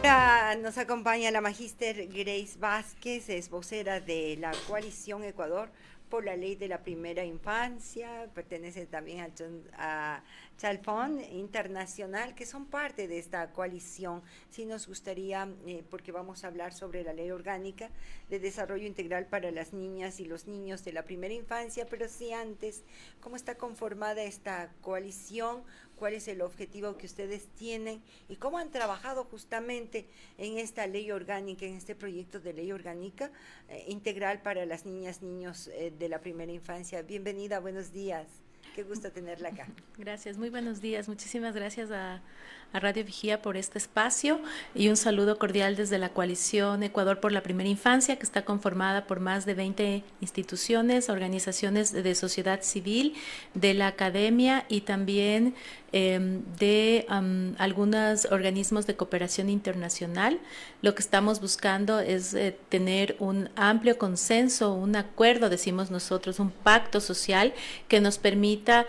Nos acompaña la magíster Grace Vázquez, es vocera de la Coalición Ecuador por la Ley de la Primera Infancia, pertenece también a Chalfón Internacional, que son parte de esta coalición. Sí nos gustaría, porque vamos a hablar sobre la Ley Orgánica de Desarrollo Integral para las Niñas y los Niños de la Primera Infancia, pero sí antes, ¿cómo está conformada esta coalición? ¿Cuál es el objetivo que ustedes tienen y cómo han trabajado justamente en esta ley orgánica, en este proyecto de ley orgánica integral para las niñas, niños de la primera infancia? Bienvenida, buenos días. Qué gusto tenerla acá. Gracias, muy buenos días. Muchísimas gracias a Radio Vigía por este espacio y un saludo cordial desde la Coalición Ecuador por la Primera Infancia, que está conformada por más de 20 instituciones, organizaciones de sociedad civil, de la academia y también de algunos organismos de cooperación internacional. Lo que estamos buscando es tener un amplio consenso, un acuerdo, decimos nosotros, un pacto social que nos permita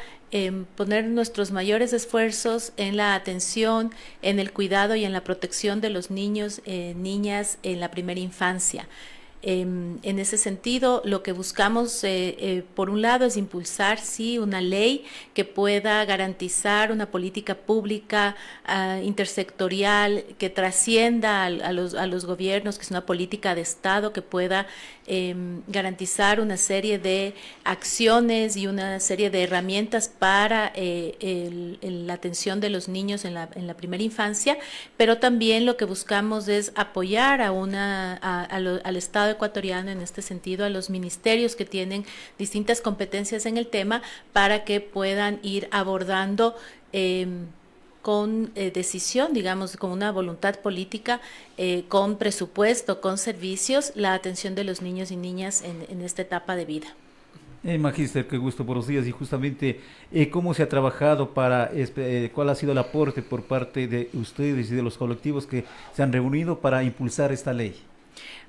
poner nuestros mayores esfuerzos en la atención, en el cuidado y en la protección de los niños, niñas en la primera infancia. En ese sentido, lo que buscamos, por un lado, es impulsar, sí, una ley que pueda garantizar una política pública intersectorial que trascienda a los gobiernos, que es una política de Estado que pueda garantizar una serie de acciones y una serie de herramientas para la atención de los niños en la primera infancia, pero también lo que buscamos es apoyar al Estado ecuatoriano en este sentido, a los ministerios que tienen distintas competencias en el tema para que puedan ir abordando con decisión, digamos, con una voluntad política, con presupuesto, con servicios, la atención de los niños y niñas en esta etapa de vida. Magíster, qué gusto, buenos días. Y justamente, ¿cómo se ha trabajado cuál ha sido el aporte por parte de ustedes y de los colectivos que se han reunido para impulsar esta ley?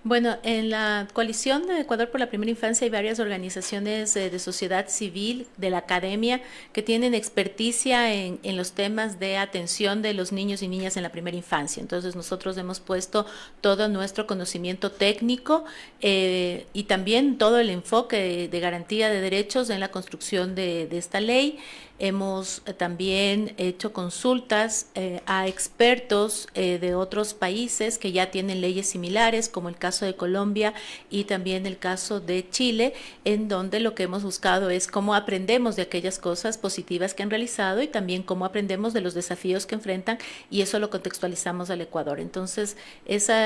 Bueno, en la Coalición de Ecuador por la Primera Infancia hay varias organizaciones de sociedad civil, de la academia, que tienen experticia en los temas de atención de los niños y niñas en la primera infancia. Entonces nosotros hemos puesto todo nuestro conocimiento técnico y también todo el enfoque de garantía de derechos en la construcción de esta ley. Hemos también hecho consultas a expertos de otros países que ya tienen leyes similares, como el caso de Colombia y también el caso de Chile, en donde lo que hemos buscado es cómo aprendemos de aquellas cosas positivas que han realizado y también cómo aprendemos de los desafíos que enfrentan, y eso lo contextualizamos al Ecuador. Entonces,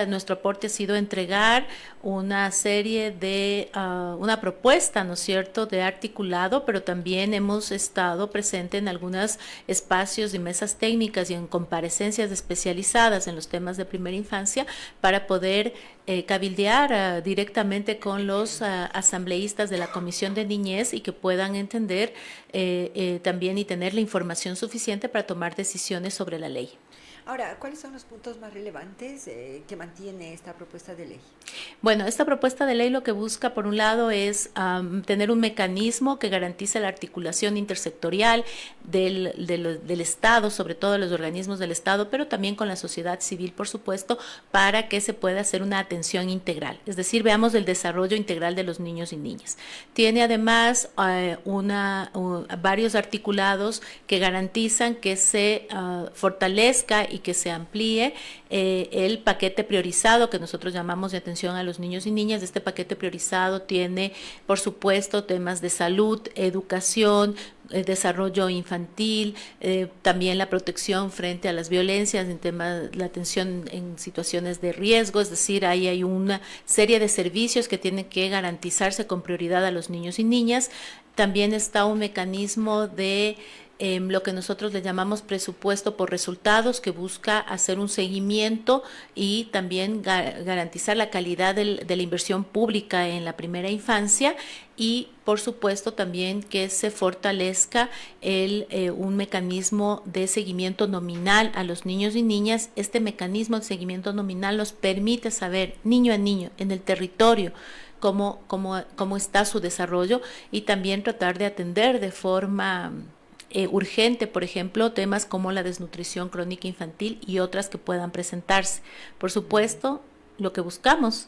nuestro aporte ha sido entregar una serie de, una propuesta, ¿no es cierto?, de articulado, pero también hemos estado presente en algunos espacios y mesas técnicas y en comparecencias especializadas en los temas de primera infancia para poder cabildear directamente con los asambleístas de la Comisión de Niñez y que puedan entender también y tener la información suficiente para tomar decisiones sobre la ley. Ahora, ¿cuáles son los puntos más relevantes que mantiene esta propuesta de ley? Bueno, esta propuesta de ley lo que busca, por un lado, es tener un mecanismo que garantice la articulación intersectorial del Estado, sobre todo de los organismos del Estado, pero también con la sociedad civil, por supuesto, para que se pueda hacer una atención integral. Es decir, veamos el desarrollo integral de los niños y niñas. Tiene además varios articulados que garantizan que se fortalezca y que se amplíe el paquete priorizado que nosotros llamamos de atención a los niños y niñas. Este paquete priorizado tiene, por supuesto, temas de salud, educación, desarrollo infantil, también la protección frente a las violencias, en temas, la atención en situaciones de riesgo, es decir, ahí hay una serie de servicios que tienen que garantizarse con prioridad a los niños y niñas. También está un mecanismo de lo que nosotros le llamamos presupuesto por resultados, que busca hacer un seguimiento y también garantizar la calidad de la inversión pública en la primera infancia, y por supuesto también que se fortalezca un mecanismo de seguimiento nominal a los niños y niñas. Este mecanismo de seguimiento nominal nos permite saber niño a niño en el territorio cómo está su desarrollo, y también tratar de atender de forma urgente, por ejemplo, temas como la desnutrición crónica infantil y otras que puedan presentarse. Por supuesto, lo que buscamos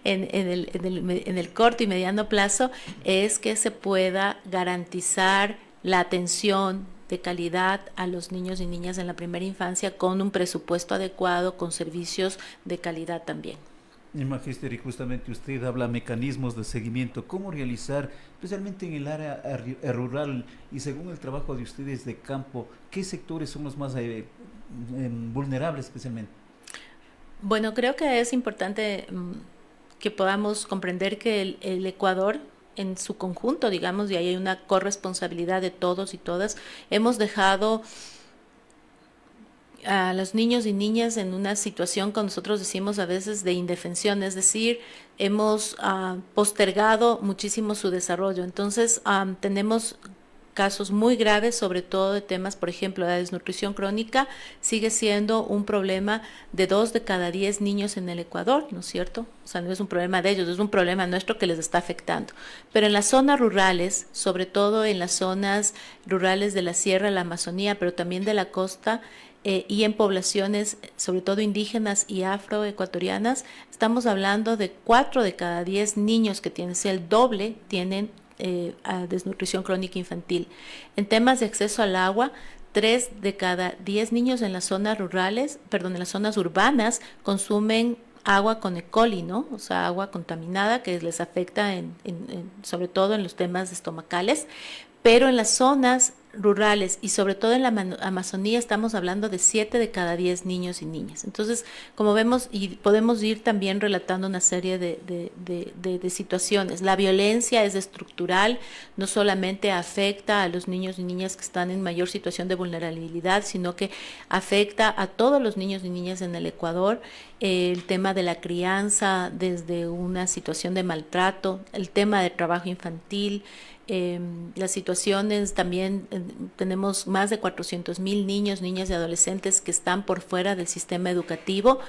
en el corto y mediano plazo es que se pueda garantizar la atención de calidad a los niños y niñas en la primera infancia con un presupuesto adecuado, con servicios de calidad también. Magíster, y justamente usted habla mecanismos de seguimiento, cómo realizar, especialmente en el área rural y según el trabajo de ustedes de campo, ¿qué sectores son los más vulnerables especialmente? Bueno, creo que es importante que podamos comprender que el Ecuador en su conjunto, digamos, y ahí hay una corresponsabilidad de todos y todas, hemos dejado a los niños y niñas en una situación que nosotros decimos a veces de indefensión, es decir, hemos postergado muchísimo su desarrollo. Entonces, tenemos casos muy graves, sobre todo de temas, por ejemplo, la desnutrición crónica sigue siendo un problema de 2 de cada 10 niños en el Ecuador, ¿no es cierto? O sea, no es un problema de ellos, es un problema nuestro que les está afectando. Pero en las zonas rurales, sobre todo en las zonas rurales de la sierra, la Amazonía, pero también de la costa, y en poblaciones, sobre todo indígenas y afroecuatorianas, estamos hablando de 4 de cada 10 niños que tienen, o el doble tienen a desnutrición crónica infantil. En temas de acceso al agua, 3 de cada 10 niños en las zonas rurales, perdón, en las zonas urbanas consumen agua con E. coli, ¿no? O sea, agua contaminada que les afecta sobre todo en los temas estomacales, pero en las zonas rurales y sobre todo en la Amazonía estamos hablando de 7 de cada 10 niños y niñas. Entonces, como vemos, y podemos ir también relatando una serie de situaciones. La violencia es estructural, no solamente afecta a los niños y niñas que están en mayor situación de vulnerabilidad, sino que afecta a todos los niños y niñas en el Ecuador. El tema de la crianza desde una situación de maltrato, el tema de trabajo infantil, las situaciones también, tenemos más de 400,000 niños, niñas y adolescentes que están por fuera del sistema educativo.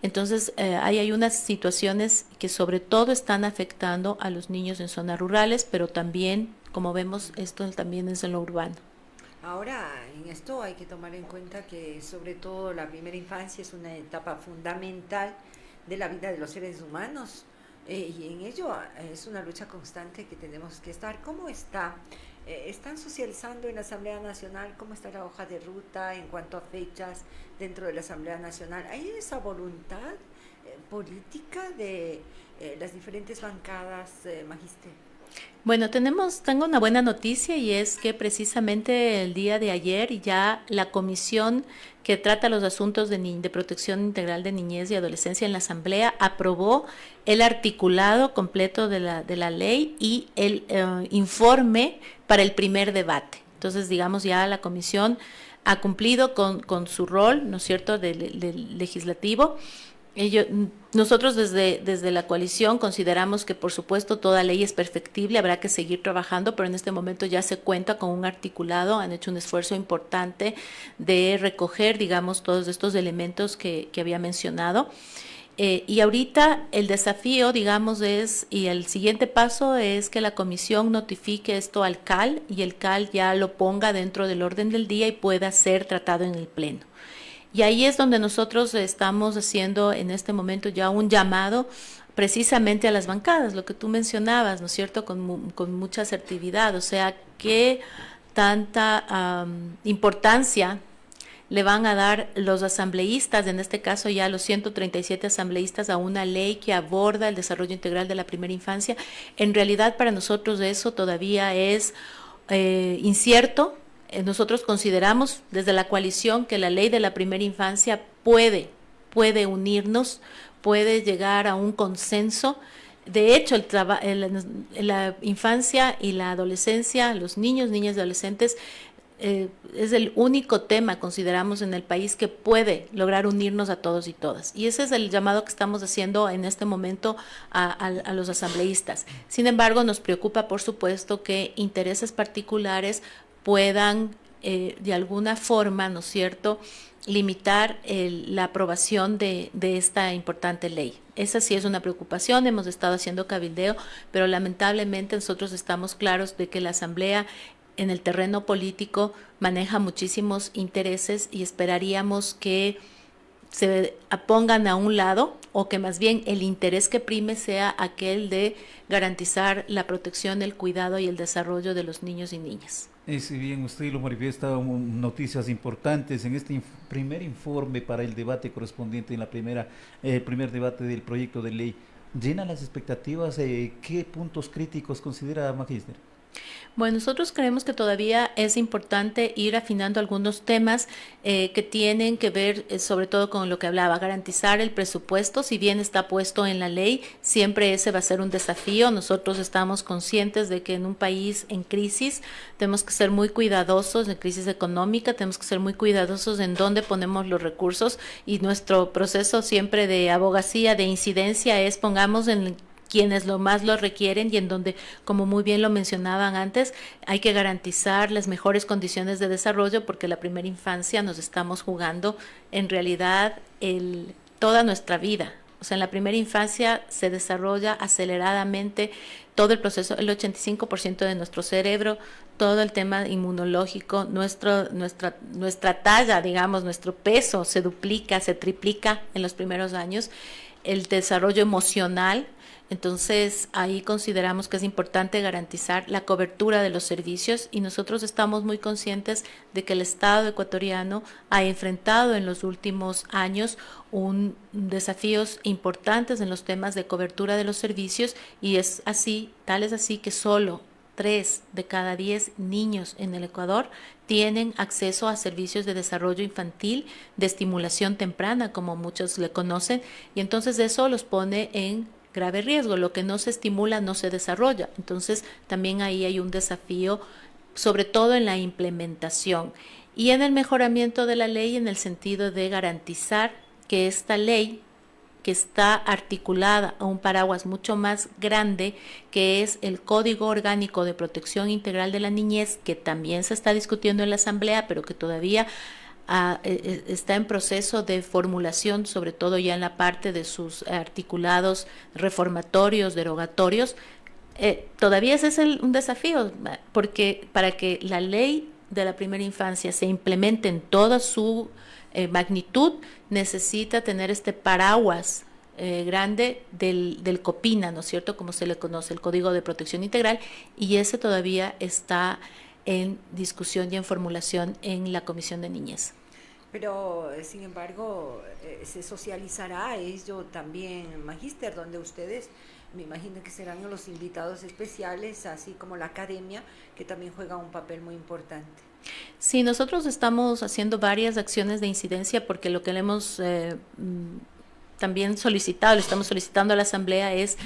Entonces, hay unas situaciones que sobre todo están afectando a los niños en zonas rurales, pero también, como vemos, esto también es en lo urbano. Ahora, en esto hay que tomar en cuenta que sobre todo la primera infancia es una etapa fundamental de la vida de los seres humanos. Y en ello es una lucha constante que tenemos que estar. ¿Cómo está? ¿Están socializando en la Asamblea Nacional? ¿Cómo está la hoja de ruta en cuanto a fechas dentro de la Asamblea Nacional? ¿Hay esa voluntad política de las diferentes bancadas, Magister? Bueno, tengo una buena noticia y es que precisamente el día de ayer ya la comisión que trata los asuntos de protección integral de niñez y adolescencia en la Asamblea aprobó el articulado completo de la ley y el informe para el primer debate. Entonces, digamos, ya la comisión ha cumplido con su rol, ¿no es cierto?, del legislativo. Nosotros desde la coalición consideramos que por supuesto toda ley es perfectible, habrá que seguir trabajando, pero en este momento ya se cuenta con un articulado, han hecho un esfuerzo importante de recoger, digamos, todos estos elementos que había mencionado. Y ahorita el desafío, digamos, y el siguiente paso es que la comisión notifique esto al CAL y el CAL ya lo ponga dentro del orden del día y pueda ser tratado en el Pleno. Y ahí es donde nosotros estamos haciendo en este momento ya un llamado precisamente a las bancadas, lo que tú mencionabas, ¿no es cierto?, con mucha asertividad, o sea, qué tanta importancia le van a dar los asambleístas, en este caso ya los 137 asambleístas, a una ley que aborda el desarrollo integral de la primera infancia. En realidad para nosotros eso todavía es incierto. Nosotros consideramos desde la coalición que la ley de la primera infancia puede unirnos, puede llegar a un consenso. De hecho, la infancia y la adolescencia, los niños, niñas y adolescentes, es el único tema, consideramos, en el país que puede lograr unirnos a todos y todas. Y ese es el llamado que estamos haciendo en este momento a los asambleístas. Sin embargo, nos preocupa, por supuesto, que intereses particulares puedan de alguna forma, ¿no es cierto?, limitar la aprobación de esta importante ley. Esa sí es una preocupación, hemos estado haciendo cabildeo, pero lamentablemente nosotros estamos claros de que la Asamblea en el terreno político maneja muchísimos intereses y esperaríamos que se pongan a un lado o que más bien el interés que prime sea aquel de garantizar la protección, el cuidado y el desarrollo de los niños y niñas. Si bien usted lo manifiesta, noticias importantes en este primer informe para el debate correspondiente en la primer debate del proyecto de ley, ¿llena las expectativas? ¿Qué puntos críticos considera, Magíster? Bueno, nosotros creemos que todavía es importante ir afinando algunos temas que tienen que ver sobre todo con lo que hablaba, garantizar el presupuesto, si bien está puesto en la ley, siempre ese va a ser un desafío. Nosotros estamos conscientes de que en un país en crisis tenemos que ser muy cuidadosos, en crisis económica, tenemos que ser muy cuidadosos en dónde ponemos los recursos y nuestro proceso siempre de abogacía, de incidencia es pongamos en quienes lo más lo requieren y en donde, como muy bien lo mencionaban antes, hay que garantizar las mejores condiciones de desarrollo porque la primera infancia nos estamos jugando en realidad toda nuestra vida. O sea, en la primera infancia se desarrolla aceleradamente todo el proceso, el 85% de nuestro cerebro, todo el tema inmunológico, nuestra talla, digamos, nuestro peso se duplica, se triplica en los primeros años, el desarrollo emocional. Entonces, ahí consideramos que es importante garantizar la cobertura de los servicios y nosotros estamos muy conscientes de que el Estado ecuatoriano ha enfrentado en los últimos años desafíos importantes en los temas de cobertura de los servicios y tal es así que solo 3 de cada 10 niños en el Ecuador tienen acceso a servicios de desarrollo infantil, de estimulación temprana, como muchos le conocen, y entonces eso los pone en grave riesgo. Lo que no se estimula no se desarrolla. Entonces también ahí hay un desafío, sobre todo en la implementación y en el mejoramiento de la ley en el sentido de garantizar que esta ley, que está articulada a un paraguas mucho más grande, que es el Código Orgánico de Protección Integral de la Niñez, que también se está discutiendo en la Asamblea, pero que todavía está en proceso de formulación, sobre todo ya en la parte de sus articulados reformatorios, derogatorios. Todavía ese es un desafío, porque para que la ley de la primera infancia se implemente en toda su magnitud, necesita tener este paraguas grande del COPINA, ¿no es cierto?, como se le conoce, el Código de Protección Integral, y ese todavía está en discusión y en formulación en la Comisión de Niñez. Pero, sin embargo, se socializará ello también, Magíster, donde ustedes, me imagino que serán los invitados especiales, así como la academia, que también juega un papel muy importante. Sí, nosotros estamos haciendo varias acciones de incidencia porque lo que le hemos también solicitado, le estamos solicitando a la Asamblea es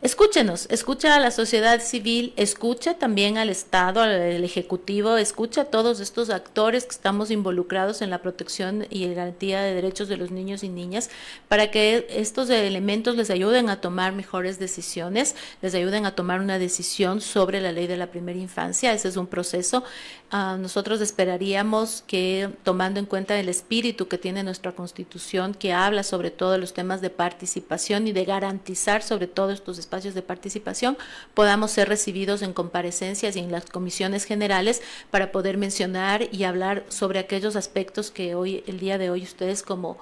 escúchenos, escucha a la sociedad civil, escucha también al Estado, al Ejecutivo, escucha a todos estos actores que estamos involucrados en la protección y garantía de derechos de los niños y niñas para que estos elementos les ayuden a tomar mejores decisiones, les ayuden a tomar una decisión sobre la ley de la primera infancia. Ese es un proceso. Nosotros esperaríamos que, tomando en cuenta el espíritu que tiene nuestra Constitución, que habla sobre todo los temas de participación y de garantizar sobre todo estos espacios de participación, podamos ser recibidos en comparecencias y en las comisiones generales para poder mencionar y hablar sobre aquellos aspectos que el día de hoy ustedes como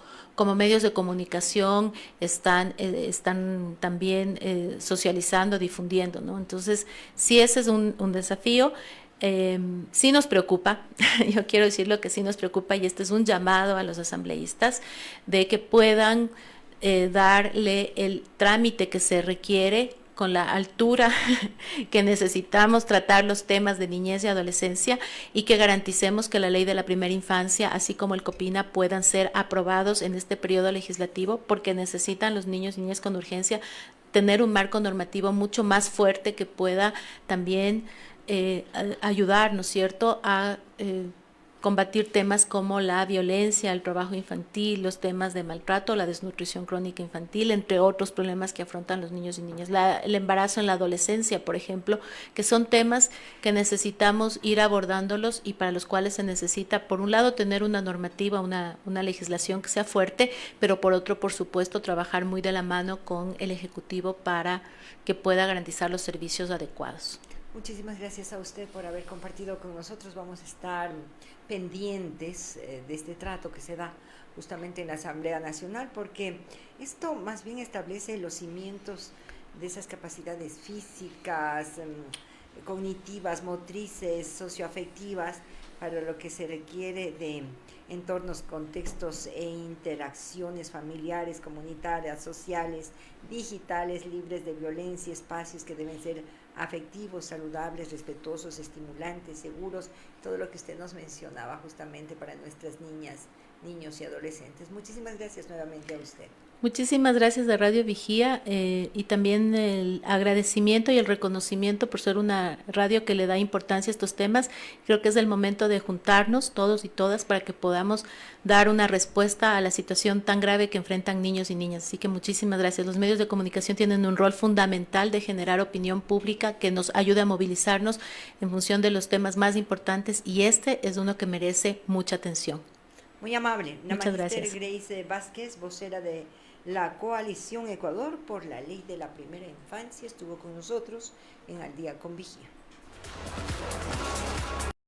medios de comunicación están también socializando, difundiendo, ¿no? Entonces, sí, ese es un desafío. Sí nos preocupa, yo quiero decirlo que sí nos preocupa y este es un llamado a los asambleístas de que puedan darle el trámite que se requiere con la altura que necesitamos tratar los temas de niñez y adolescencia y que garanticemos que la ley de la primera infancia, así como el COPINA, puedan ser aprobados en este periodo legislativo porque necesitan los niños y niñas con urgencia tener un marco normativo mucho más fuerte que pueda también ayudar, ¿no es cierto?, a combatir temas como la violencia, el trabajo infantil, los temas de maltrato, la desnutrición crónica infantil, entre otros problemas que afrontan los niños y niñas, el embarazo en la adolescencia, por ejemplo, que son temas que necesitamos ir abordándolos y para los cuales se necesita, por un lado, tener una normativa, una legislación que sea fuerte, pero por otro, por supuesto, trabajar muy de la mano con el Ejecutivo para que pueda garantizar los servicios adecuados. Muchísimas gracias a usted por haber compartido con nosotros. Vamos a estar pendientes de este trato que se da justamente en la Asamblea Nacional, porque esto más bien establece los cimientos de esas capacidades físicas, cognitivas, motrices, socioafectivas, para lo que se requiere de entornos, contextos e interacciones familiares, comunitarias, sociales, digitales, libres de violencia, espacios que deben ser afectivos, saludables, respetuosos, estimulantes, seguros, todo lo que usted nos mencionaba justamente para nuestras niñas, niños y adolescentes. Muchísimas gracias nuevamente a usted. Muchísimas gracias a Radio Vigía y también el agradecimiento y el reconocimiento por ser una radio que le da importancia a estos temas. Creo que es el momento de juntarnos todos y todas para que podamos dar una respuesta a la situación tan grave que enfrentan niños y niñas. Así que muchísimas gracias. Los medios de comunicación tienen un rol fundamental de generar opinión pública que nos ayude a movilizarnos en función de los temas más importantes, y este es uno que merece mucha atención. Muy amable. Muchas gracias. Grace Vázquez, vocera de la Coalición Ecuador por la Ley de la Primera Infancia, estuvo con nosotros en Al Día con Vigía.